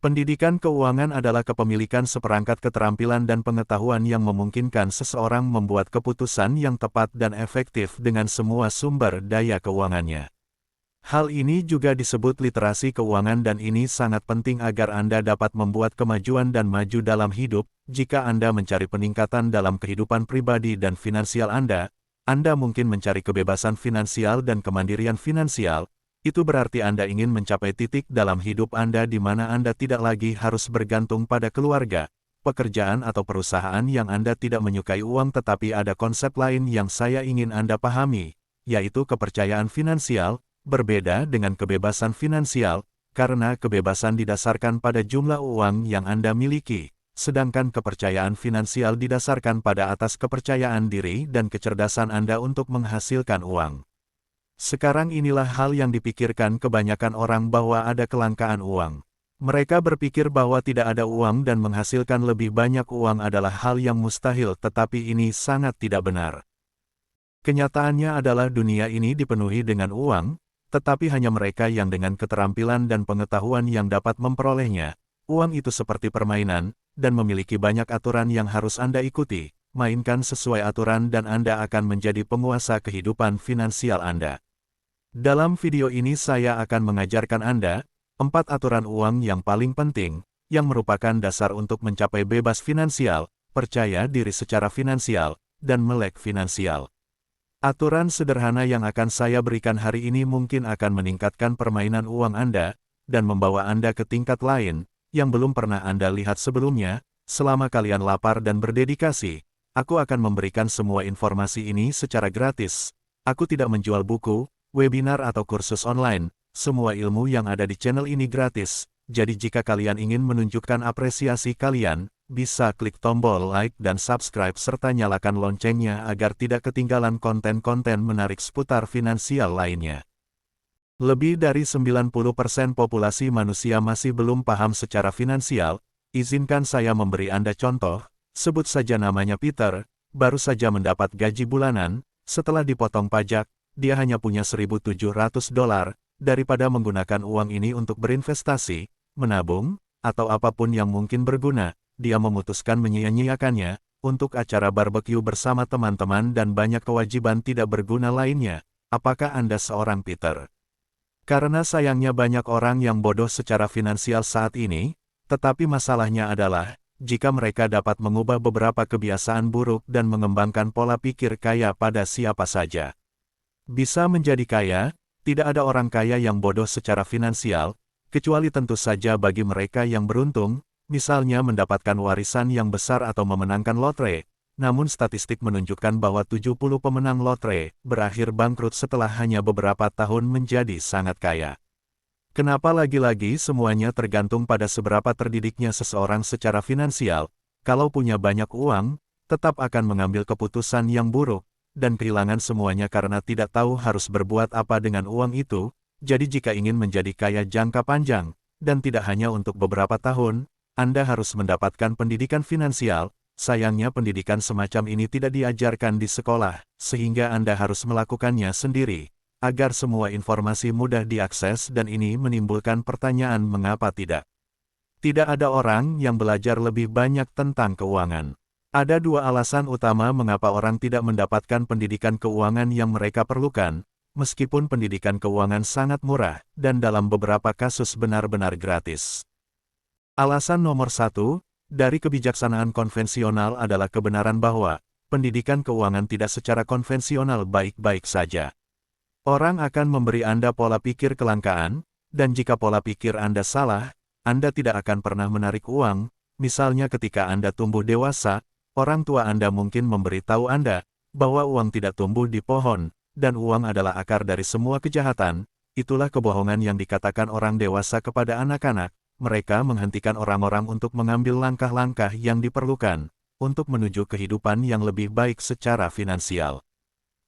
Pendidikan keuangan adalah kepemilikan seperangkat keterampilan dan pengetahuan yang memungkinkan seseorang membuat keputusan yang tepat dan efektif dengan semua sumber daya keuangannya. Hal ini juga disebut literasi keuangan dan ini sangat penting agar Anda dapat membuat kemajuan dan maju dalam hidup. Jika Anda mencari peningkatan dalam kehidupan pribadi dan finansial Anda mungkin mencari kebebasan finansial dan kemandirian finansial. Itu berarti Anda ingin mencapai titik dalam hidup Anda di mana Anda tidak lagi harus bergantung pada keluarga, pekerjaan atau perusahaan yang Anda tidak menyukai uang, tetapi ada konsep lain yang saya ingin Anda pahami, yaitu kepercayaan finansial. Berbeda dengan kebebasan finansial, karena kebebasan didasarkan pada jumlah uang yang Anda miliki, sedangkan kepercayaan finansial didasarkan pada atas kepercayaan diri dan kecerdasan Anda untuk menghasilkan uang. Sekarang inilah hal yang dipikirkan kebanyakan orang bahwa ada kelangkaan uang. Mereka berpikir bahwa tidak ada uang dan menghasilkan lebih banyak uang adalah hal yang mustahil, tetapi ini sangat tidak benar. Kenyataannya adalah dunia ini dipenuhi dengan uang, tetapi hanya mereka yang dengan keterampilan dan pengetahuan yang dapat memperolehnya. Uang itu seperti permainan, dan memiliki banyak aturan yang harus Anda ikuti. Mainkan sesuai aturan dan Anda akan menjadi penguasa kehidupan finansial Anda. Dalam video ini saya akan mengajarkan Anda 4 aturan uang yang paling penting, yang merupakan dasar untuk mencapai bebas finansial, percaya diri secara finansial, dan melek finansial. Aturan sederhana yang akan saya berikan hari ini mungkin akan meningkatkan permainan uang Anda, dan membawa Anda ke tingkat lain, yang belum pernah Anda lihat sebelumnya. Selama kalian lapar dan berdedikasi, aku akan memberikan semua informasi ini secara gratis. Aku tidak menjual buku, webinar atau kursus online. Semua ilmu yang ada di channel ini gratis, jadi jika kalian ingin menunjukkan apresiasi kalian, bisa klik tombol like dan subscribe serta nyalakan loncengnya agar tidak ketinggalan konten-konten menarik seputar finansial lainnya. Lebih dari 90% populasi manusia masih belum paham secara finansial. Izinkan saya memberi Anda contoh. Sebut saja namanya Peter, baru saja mendapat gaji bulanan, setelah dipotong pajak, dia hanya punya $1.700, daripada menggunakan uang ini untuk berinvestasi, menabung, atau apapun yang mungkin berguna, dia memutuskan menyia-nyiakannya, untuk acara barbeque bersama teman-teman dan banyak kewajiban tidak berguna lainnya. Apakah Anda seorang Peter? Karena sayangnya banyak orang yang bodoh secara finansial saat ini, tetapi masalahnya adalah, jika mereka dapat mengubah beberapa kebiasaan buruk dan mengembangkan pola pikir kaya pada siapa saja bisa menjadi kaya. Tidak ada orang kaya yang bodoh secara finansial, kecuali tentu saja bagi mereka yang beruntung, misalnya mendapatkan warisan yang besar atau memenangkan lotre. Namun statistik menunjukkan bahwa 70% pemenang lotre berakhir bangkrut setelah hanya beberapa tahun menjadi sangat kaya. Kenapa lagi-lagi semuanya tergantung pada seberapa terdidiknya seseorang secara finansial? Kalau punya banyak uang, tetap akan mengambil keputusan yang buruk, dan kehilangan semuanya karena tidak tahu harus berbuat apa dengan uang itu. Jadi jika ingin menjadi kaya jangka panjang, dan tidak hanya untuk beberapa tahun, Anda harus mendapatkan pendidikan finansial. Sayangnya pendidikan semacam ini tidak diajarkan di sekolah, sehingga Anda harus melakukannya sendiri, agar semua informasi mudah diakses dan ini menimbulkan pertanyaan mengapa tidak. Tidak ada orang yang belajar lebih banyak tentang keuangan. Ada 2 alasan utama mengapa orang tidak mendapatkan pendidikan keuangan yang mereka perlukan, meskipun pendidikan keuangan sangat murah, dan dalam beberapa kasus benar-benar gratis. Alasan nomor 1, dari kebijaksanaan konvensional adalah kebenaran bahwa, pendidikan keuangan tidak secara konvensional baik-baik saja. Orang akan memberi Anda pola pikir kelangkaan, dan jika pola pikir Anda salah, Anda tidak akan pernah menarik uang. Misalnya ketika Anda tumbuh dewasa, orang tua Anda mungkin memberitahu Anda bahwa uang tidak tumbuh di pohon, dan uang adalah akar dari semua kejahatan. Itulah kebohongan yang dikatakan orang dewasa kepada anak-anak. Mereka menghentikan orang-orang untuk mengambil langkah-langkah yang diperlukan untuk menuju kehidupan yang lebih baik secara finansial.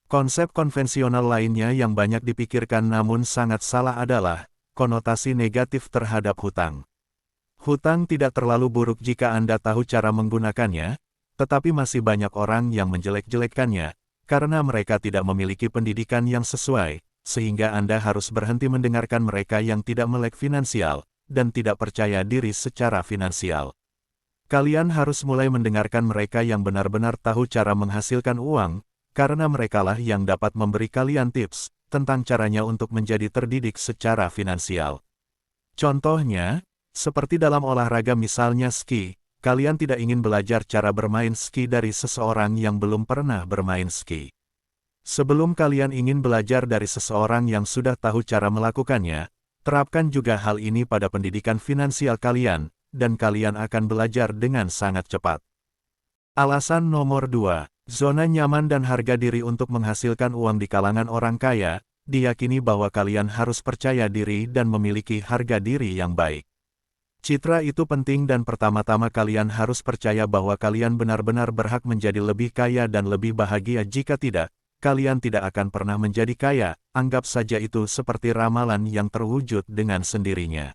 Konsep konvensional lainnya yang banyak dipikirkan namun sangat salah adalah konotasi negatif terhadap hutang. Hutang tidak terlalu buruk jika Anda tahu cara menggunakannya, tetapi masih banyak orang yang menjelek-jelekkannya, karena mereka tidak memiliki pendidikan yang sesuai, sehingga Anda harus berhenti mendengarkan mereka yang tidak melek finansial, dan tidak percaya diri secara finansial. Kalian harus mulai mendengarkan mereka yang benar-benar tahu cara menghasilkan uang, karena merekalah yang dapat memberi kalian tips tentang caranya untuk menjadi terdidik secara finansial. Contohnya, seperti dalam olahraga misalnya ski, kalian tidak ingin belajar cara bermain ski dari seseorang yang belum pernah bermain ski. Sebelum kalian ingin belajar dari seseorang yang sudah tahu cara melakukannya, terapkan juga hal ini pada pendidikan finansial kalian, dan kalian akan belajar dengan sangat cepat. Alasan nomor 2, zona nyaman dan harga diri untuk menghasilkan uang di kalangan orang kaya, diyakini bahwa kalian harus percaya diri dan memiliki harga diri yang baik. Citra itu penting dan pertama-tama kalian harus percaya bahwa kalian benar-benar berhak menjadi lebih kaya dan lebih bahagia. Jika tidak, kalian tidak akan pernah menjadi kaya. Anggap saja itu seperti ramalan yang terwujud dengan sendirinya.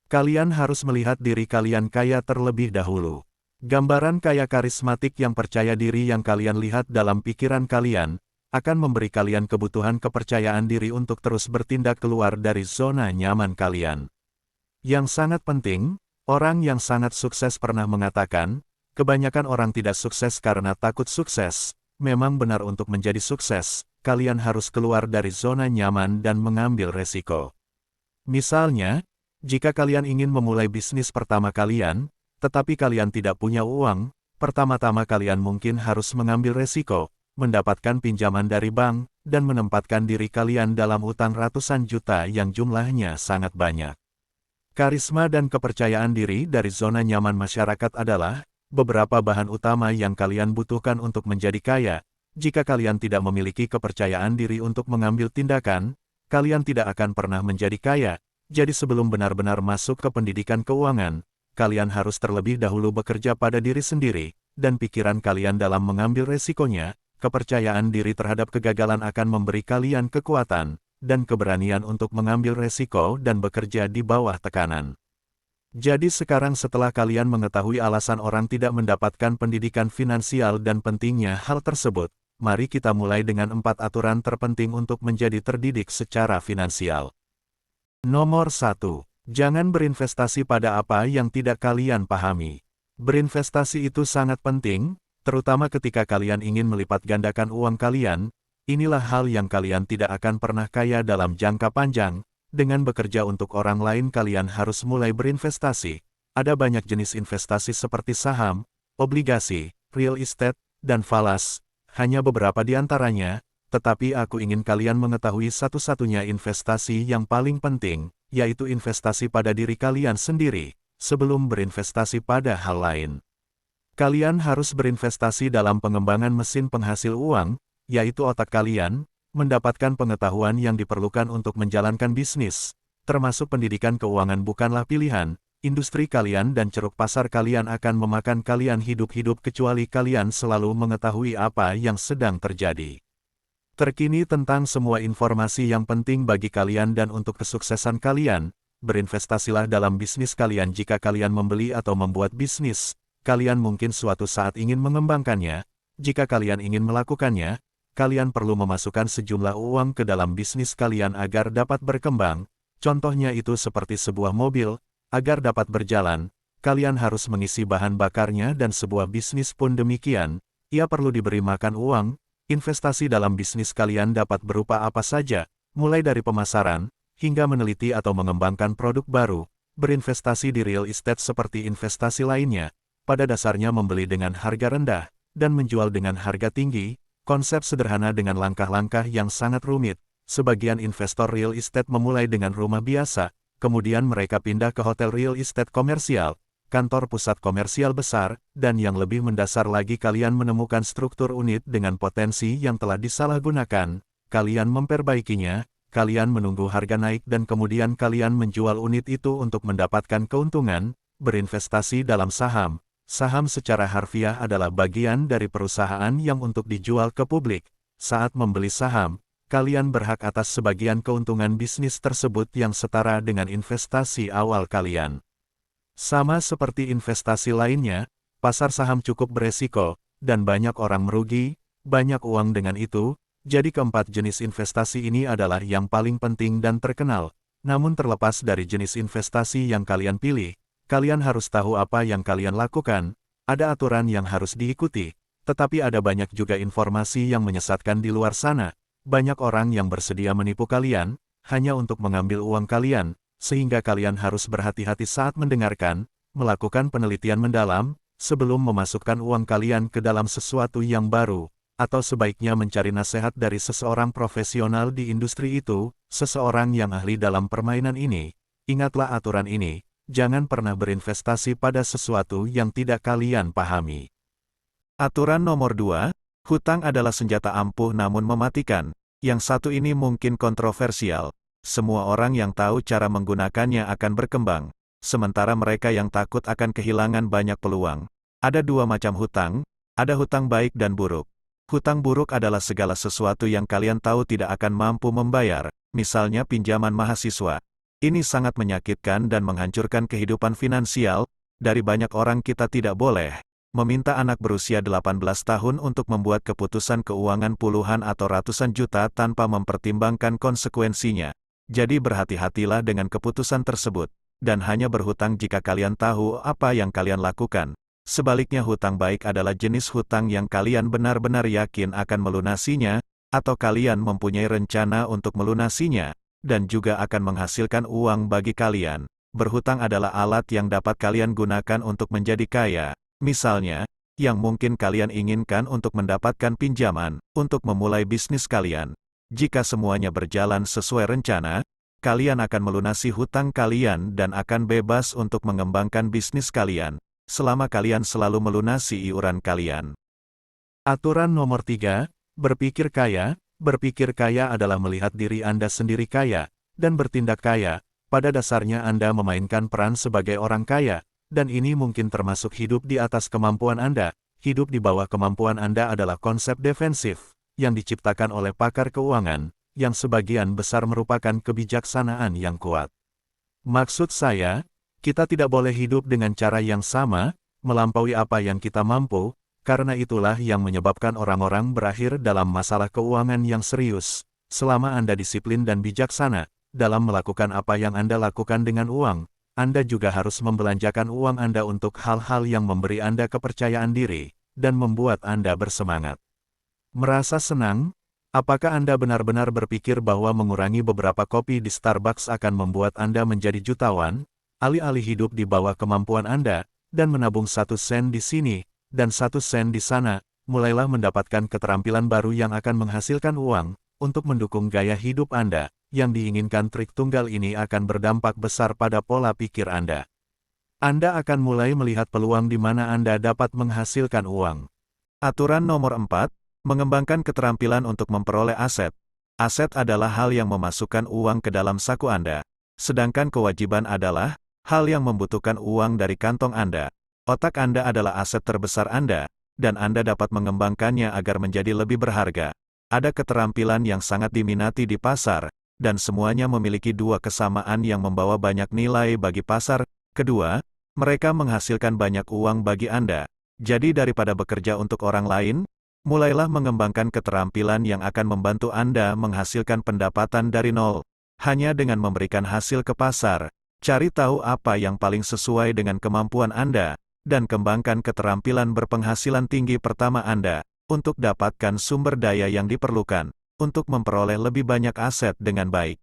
Kalian harus melihat diri kalian kaya terlebih dahulu. Gambaran kaya karismatik yang percaya diri yang kalian lihat dalam pikiran kalian, akan memberi kalian kebutuhan kepercayaan diri untuk terus bertindak keluar dari zona nyaman kalian. Yang sangat penting, orang yang sangat sukses pernah mengatakan, kebanyakan orang tidak sukses karena takut sukses. Memang benar, untuk menjadi sukses, kalian harus keluar dari zona nyaman dan mengambil resiko. Misalnya, jika kalian ingin memulai bisnis pertama kalian, tetapi kalian tidak punya uang, pertama-tama kalian mungkin harus mengambil resiko, mendapatkan pinjaman dari bank, dan menempatkan diri kalian dalam utang ratusan juta yang jumlahnya sangat banyak. Karisma dan kepercayaan diri dari zona nyaman masyarakat adalah beberapa bahan utama yang kalian butuhkan untuk menjadi kaya. Jika kalian tidak memiliki kepercayaan diri untuk mengambil tindakan, kalian tidak akan pernah menjadi kaya. Jadi sebelum benar-benar masuk ke pendidikan keuangan, kalian harus terlebih dahulu bekerja pada diri sendiri, dan pikiran kalian dalam mengambil resikonya. Kepercayaan diri terhadap kegagalan akan memberi kalian kekuatan dan keberanian untuk mengambil resiko dan bekerja di bawah tekanan. Jadi sekarang setelah kalian mengetahui alasan orang tidak mendapatkan pendidikan finansial dan pentingnya hal tersebut, mari kita mulai dengan 4 aturan terpenting untuk menjadi terdidik secara finansial. Nomor 1. Jangan berinvestasi pada apa yang tidak kalian pahami. Berinvestasi itu sangat penting, terutama ketika kalian ingin melipat gandakan uang kalian. Inilah hal yang kalian tidak akan pernah kaya dalam jangka panjang. Dengan bekerja untuk orang lain kalian harus mulai berinvestasi. Ada banyak jenis investasi seperti saham, obligasi, real estate, dan falas. Hanya beberapa di antaranya, tetapi aku ingin kalian mengetahui satu-satunya investasi yang paling penting, yaitu investasi pada diri kalian sendiri, sebelum berinvestasi pada hal lain. Kalian harus berinvestasi dalam pengembangan mesin penghasil uang, yaitu otak kalian, mendapatkan pengetahuan yang diperlukan untuk menjalankan bisnis, termasuk pendidikan keuangan bukanlah pilihan. Industri kalian dan ceruk pasar kalian akan memakan kalian hidup-hidup kecuali kalian selalu mengetahui apa yang sedang terjadi. Terkini tentang semua informasi yang penting bagi kalian dan untuk kesuksesan kalian, berinvestasilah dalam bisnis kalian. Jika kalian membeli atau membuat bisnis, kalian mungkin suatu saat ingin mengembangkannya. Jika kalian ingin melakukannya, kalian perlu memasukkan sejumlah uang ke dalam bisnis kalian agar dapat berkembang. Contohnya itu seperti sebuah mobil, agar dapat berjalan, kalian harus mengisi bahan bakarnya dan sebuah bisnis pun demikian, ia perlu diberi makan uang. Investasi dalam bisnis kalian dapat berupa apa saja, mulai dari pemasaran, hingga meneliti atau mengembangkan produk baru. Berinvestasi di real estate seperti investasi lainnya, pada dasarnya membeli dengan harga rendah, dan menjual dengan harga tinggi. Konsep sederhana dengan langkah-langkah yang sangat rumit. Sebagian investor real estate memulai dengan rumah biasa, kemudian mereka pindah ke hotel real estate komersial, kantor pusat komersial besar, dan yang lebih mendasar lagi kalian menemukan struktur unit dengan potensi yang telah disalahgunakan, kalian memperbaikinya, kalian menunggu harga naik dan kemudian kalian menjual unit itu untuk mendapatkan keuntungan. Berinvestasi dalam saham. Saham secara harfiah adalah bagian dari perusahaan yang untuk dijual ke publik. Saat membeli saham, kalian berhak atas sebagian keuntungan bisnis tersebut yang setara dengan investasi awal kalian. Sama seperti investasi lainnya, pasar saham cukup beresiko, dan banyak orang merugi, banyak uang dengan itu. Jadi keempat jenis investasi ini adalah yang paling penting dan terkenal. Namun terlepas dari jenis investasi yang kalian pilih, kalian harus tahu apa yang kalian lakukan, ada aturan yang harus diikuti, tetapi ada banyak juga informasi yang menyesatkan di luar sana. Banyak orang yang bersedia menipu kalian, hanya untuk mengambil uang kalian, sehingga kalian harus berhati-hati saat mendengarkan, melakukan penelitian mendalam, sebelum memasukkan uang kalian ke dalam sesuatu yang baru, atau sebaiknya mencari nasihat dari seseorang profesional di industri itu, seseorang yang ahli dalam permainan ini. Ingatlah aturan ini, jangan pernah berinvestasi pada sesuatu yang tidak kalian pahami. Aturan nomor 2, hutang adalah senjata ampuh namun mematikan. Yang satu ini mungkin kontroversial. Semua orang yang tahu cara menggunakannya akan berkembang, sementara mereka yang takut akan kehilangan banyak peluang. Ada dua macam hutang, ada hutang baik dan buruk. Hutang buruk adalah segala sesuatu yang kalian tahu tidak akan mampu membayar, misalnya pinjaman mahasiswa. Ini sangat menyakitkan dan menghancurkan kehidupan finansial. Dari banyak orang kita tidak boleh meminta anak berusia 18 tahun untuk membuat keputusan keuangan puluhan atau ratusan juta tanpa mempertimbangkan konsekuensinya. Jadi berhati-hatilah dengan keputusan tersebut, dan hanya berhutang jika kalian tahu apa yang kalian lakukan. Sebaliknya hutang baik adalah jenis hutang yang kalian benar-benar yakin akan melunasinya, atau kalian mempunyai rencana untuk melunasinya, dan juga akan menghasilkan uang bagi kalian. Berhutang adalah alat yang dapat kalian gunakan untuk menjadi kaya, misalnya, yang mungkin kalian inginkan untuk mendapatkan pinjaman, untuk memulai bisnis kalian. Jika semuanya berjalan sesuai rencana, kalian akan melunasi hutang kalian dan akan bebas untuk mengembangkan bisnis kalian, selama kalian selalu melunasi iuran kalian. Aturan nomor 3, berpikir kaya. Berpikir kaya adalah melihat diri Anda sendiri kaya, dan bertindak kaya. Pada dasarnya Anda memainkan peran sebagai orang kaya, dan ini mungkin termasuk hidup di atas kemampuan Anda. Hidup di bawah kemampuan Anda adalah konsep defensif, yang diciptakan oleh pakar keuangan, yang sebagian besar merupakan kebijaksanaan yang kuat. Maksud saya, kita tidak boleh hidup dengan cara yang sama, melampaui apa yang kita mampu, karena itulah yang menyebabkan orang-orang berakhir dalam masalah keuangan yang serius. Selama Anda disiplin dan bijaksana dalam melakukan apa yang Anda lakukan dengan uang, Anda juga harus membelanjakan uang Anda untuk hal-hal yang memberi Anda kepercayaan diri, dan membuat Anda bersemangat. Merasa senang? Apakah Anda benar-benar berpikir bahwa mengurangi beberapa kopi di Starbucks akan membuat Anda menjadi jutawan? Alih-alih hidup di bawah kemampuan Anda, dan menabung 1 sen di sini, dan 1 sen di sana, mulailah mendapatkan keterampilan baru yang akan menghasilkan uang, untuk mendukung gaya hidup Anda. Yang diinginkan trik tunggal ini akan berdampak besar pada pola pikir Anda. Anda akan mulai melihat peluang di mana Anda dapat menghasilkan uang. Aturan nomor 4, mengembangkan keterampilan untuk memperoleh aset. Aset adalah hal yang memasukkan uang ke dalam saku Anda, sedangkan kewajiban adalah hal yang membutuhkan uang dari kantong Anda. Otak Anda adalah aset terbesar Anda, dan Anda dapat mengembangkannya agar menjadi lebih berharga. Ada keterampilan yang sangat diminati di pasar, dan semuanya memiliki dua kesamaan yang membawa banyak nilai bagi pasar. Kedua, mereka menghasilkan banyak uang bagi Anda. Jadi daripada bekerja untuk orang lain, mulailah mengembangkan keterampilan yang akan membantu Anda menghasilkan pendapatan dari nol. Hanya dengan memberikan hasil ke pasar, cari tahu apa yang paling sesuai dengan kemampuan Anda, dan kembangkan keterampilan berpenghasilan tinggi pertama Anda, untuk dapatkan sumber daya yang diperlukan, untuk memperoleh lebih banyak aset dengan baik.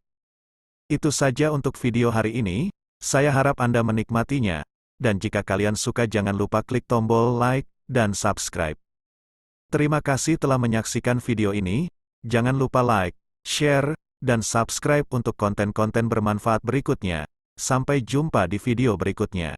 Itu saja untuk video hari ini, saya harap Anda menikmatinya, dan jika kalian suka jangan lupa klik tombol like, dan subscribe. Terima kasih telah menyaksikan video ini, jangan lupa like, share, dan subscribe untuk konten-konten bermanfaat berikutnya. Sampai jumpa di video berikutnya.